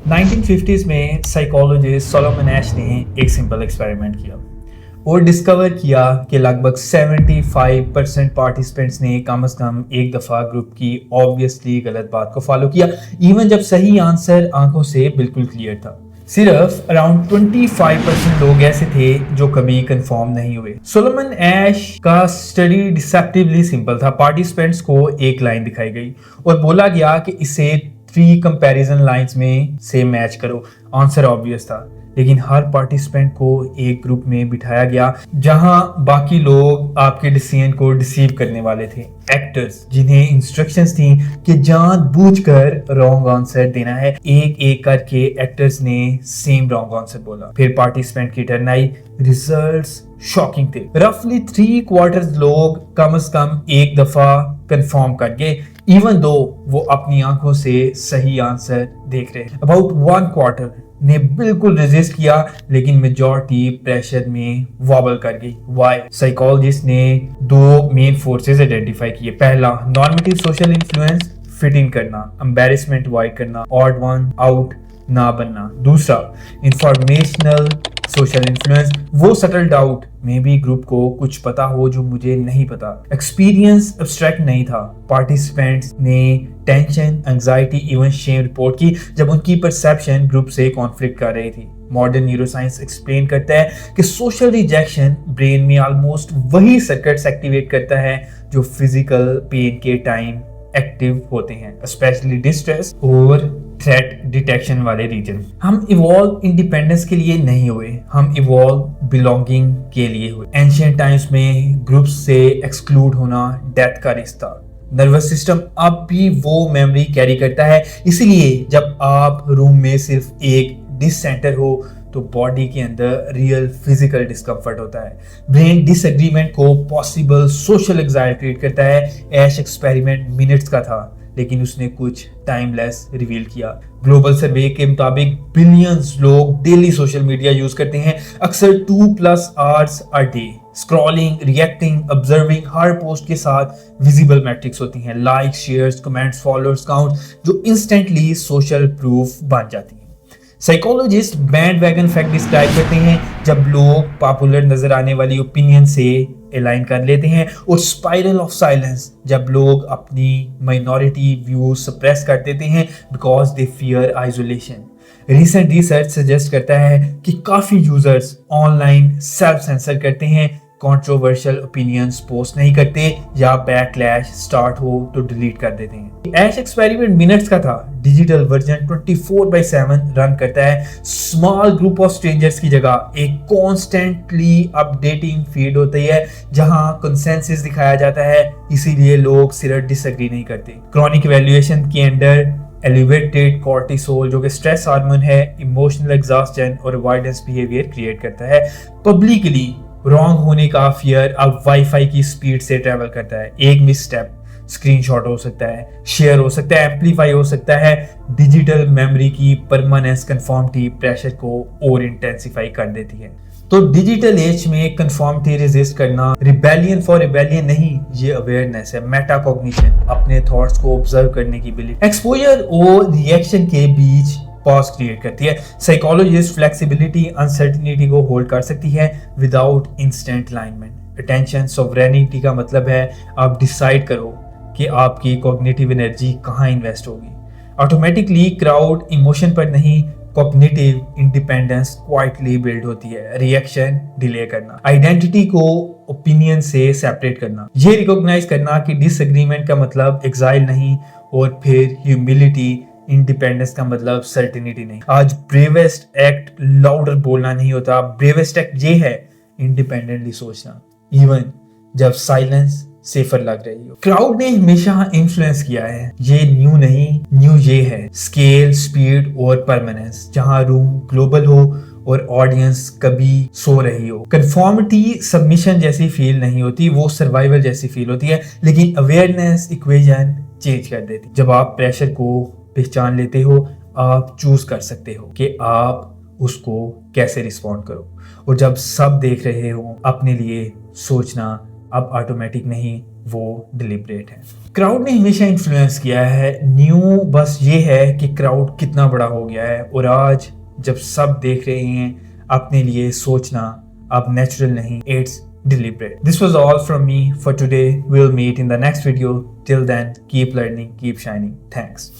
1950s में psychologist Solomon एश ने एक सिंपल एक्सपेरिमेंट किया और डिस्कवर किया कि लगभग 75% पार्टिसिपेंट्स ने कम से कम एक दफ़ा ग्रुप की ऑब्वियसली गलत बात को फॉलो किया, इवन जब सही आंसर आंखों से बिल्कुल क्लियर था। सिर्फ अराउंड 25% लोग ऐसे थे जो कभी कंफर्म नहीं हुए। सोलोमन एश का स्टडी डिसेप्टिवली सिंपल था। पार्टिसिपेंट्स को एक लाइन दिखाई गई और बोला गया कि इसे 3 कंपैरिजन लाइंस में से मैच करो। आंसर ऑब्वियस था, लेकिन हर पार्टिसिपेंट को एक ग्रुप में बिठाया गया जहां बाकी लोग आपके डिसीजन को डिसीव करने वाले थे। एक्टर्स जिन्हें इंस्ट्रक्शंस थी कि जानबूझकर रॉन्ग आंसर देना है। एक एक करके एक्टर्स ने सेम रॉन्ग आंसर बोला। फिर पार्टिसिपेंट की टर्न आई। रिजल्ट्स शॉकिंग थे। रफली 3/4 लोग कम से कम एक दफा कंफर्म कर गए, इवन दो वो अपनी आंखों से सही आंसर देख रहे। अबाउट 1/4 ने बिल्कुल रेजिस्ट किया, लेकिन मेजॉरिटी प्रेशर में वॉबल कर गई। व्हाई? साइकोलॉजिस्ट ने 2 मेन फोर्सेस आइडेंटिफाई किए। पहला, normative social influence, fit in करना, एम्बैरेसमेंट अवॉइड करना, ऑड वन आउट ना बनना। दूसरा, इंफॉर्मेशनल सोशल इन्फ्लुएंस, वो सटल डाउट में भी ग्रुप को कुछ पता हो जो मुझे नहीं पता। एक्सपीरियंस एब्स्ट्रैक्ट नहीं था। पार्टिसिपेंट्स ने tension, anxiety, even shame report की जब उनकी परसेप्शन ग्रुप से कॉन्फ्लिक्ट कर रही थी। मॉडर्न न्यूरोसाइंस एक्सप्लेन करता है कि सोशल रिजेक्शन ब्रेन में ऑलमोस्ट वही सर्किट्स एक्टिवेट करता है जो फिजिकल पेन के टाइम एक्टिव होते हैं, स्पेशली डिस्ट्रेस और थ्रेट डिटेक्शन वाले रीजन। हम इवॉल्व इंडिपेंडेंस के लिए नहीं हुए, हम इवॉल्व बिलोंगिंग के लिए हुए। एंशिएंट टाइम्स में ग्रुप्स से एक्सक्लूड होना डेथ का रिश्ता। नर्वस सिस्टम अब भी वो मेमोरी कैरी करता है, इसलिए जब आप रूम में सिर्फ एक डिससेंटर हो तो बॉडी के अंदर रियल फिजिकल डिस्कम्फर्ट होता है। ब्रेन डिसएग्रीमेंट को पॉसिबल सोशल एंजाइटी क्रिएट करता है। ऐश एक्सपेरिमेंट मिनट्स का था, लेकिन उसने कुछ टाइमलेस रिवील किया। ग्लोबल सर्वे के मुताबिक बिलियंस लोग डेली सोशल मीडिया यूज करते हैं, अक्सर 2+ hours a day. Scrolling, reacting, observing, her post के साथ विजिबल मैट्रिक्स होती हैं, like, shares, comments, followers count, जो इंस्टेंटली सोशल प्रूफ बन जाती हैं। Psychologist band wagon effect describe करते हैं जब लोग पॉपुलर नजर आने वाली ओपिनियन से अलाइन कर लेते हैं, और स्पाइरल ऑफ साइलेंस जब लोग अपनी माइनॉरिटी व्यू सप्रेस कर देते हैं because they fear isolation. Recent research suggest करता है कि काफी यूजर्स ऑनलाइन सेल्फ सेंसर करते हैं, कंट्रोवर्शियल ओपिनियंस पोस्ट नहीं करते, या बैकलैश स्टार्ट हो तो डिलीट कर देते हैं। ऐश एक्सपेरिमेंट मिनट्स का था। डिजिटल वर्जन 24/7 रन करता है। स्मॉल ग्रुप ऑफ स्ट्रेंजर्स की जगह एक कॉन्स्टेंटली अपडेटिंग फीड होती है जहां कंसेंसस दिखाया जाता है, इसीलिए लोग सिर्फ डिसएग्री नहीं करते। क्रॉनिक इवैल्यूएशन के अंडर एलिवेटेड कॉर्टिसोल, जो कि स्ट्रेस हार्मोन है, इमोशनल एग्जॉस्शन और अवॉइडेंस बिहेवियर क्रिएट करता है। पब्लिकली रॉन्ग होने का फियर अब वाईफाई की स्पीड से ट्रेवल करता है। एक मिस स्टेप स्क्रीनशॉट हो सकता है, शेयर हो सकता है, एम्पलीफाई हो सकता है। डिजिटल मेमोरी की परमानेंस कंफर्मिटी प्रेशर को और इंटेंसिफाई कर देती है। तो डिजिटल एज में कंफर्मिटी रेजिस्ट करना रिबेलियन फॉर रिबेलियन नहीं, ये अवेयरनेस है, मेटाकॉग्निशन, अपने थॉट्स को ऑब्जर्व करने की एबिलिटी। एक्सपोजर और रिएक्शन के बीच पॉज क्रिएट करती है। साइकोलॉजिस्ट फ्लेक्सिबिलिटी, अनसर्टेनिटी को होल्ड कर सकती है without instant alignment. Attention sovereignty का मतलब है आप डिसाइड करो कि आपकी कॉग्निटिव एनर्जी कहाँ इन्वेस्ट होगी। ऑटोमेटिकली क्राउड इमोशन पर नहीं, कॉग्निटिव इंडिपेंडेंस क्वाइटली बिल्ड होती है। रिएक्शन डिले करना, आइडेंटिटी को ओपिनियन से सेपरेट करना, ये रिकॉग्नाइज करना कि डिसएग्रीमेंट का मतलब एग्जाइल नहीं, और फिर ह्यूमिलिटी, इंडिपेंडेंस का मतलब सर्टेनिटी नहीं। आज ब्रेवेस्ट एक्ट लाउडर बोलना नहीं होता, ब्रेवेस्ट एक्ट ये है इंडिपेंडेंटली सोचना, इवन जब साइलेंस सेफर लग रही हो। क्राउड ने हमेशा इन्फ्लुएंस किया है, ये न्यू नहीं, न्यू ये है स्केल, स्पीड और परमानेंस। जहां रूम ग्लोबल हो और ऑडियंस कभी सो रही हो। कंफर्मिटी सबमिशन जैसी फील नहीं होती, वो सर्वाइवल जैसी फील होती है, लेकिन अवेयरनेस इक्वेशन चेंज कर देती। जब आप प्रेशर को पहचान लेते हो, आप चूज कर सकते हो कि आप उसको कैसे रिस्पॉन्ड करो। और जब सब देख रहे हो, अपने लिए सोचना अब ऑटोमेटिक नहीं, वो डिलिब्रेट है। क्राउड ने हमेशा इन्फ्लुएंस किया है, न्यू बस ये है कि क्राउड कितना बड़ा हो गया है, और आज जब सब देख रहे हैं अपने लिए सोचना अब नेचुरल नहीं, it's deliberate. This was all from me for today. We'll meet in the next video. Till then, keep learning, keep shining. Thanks.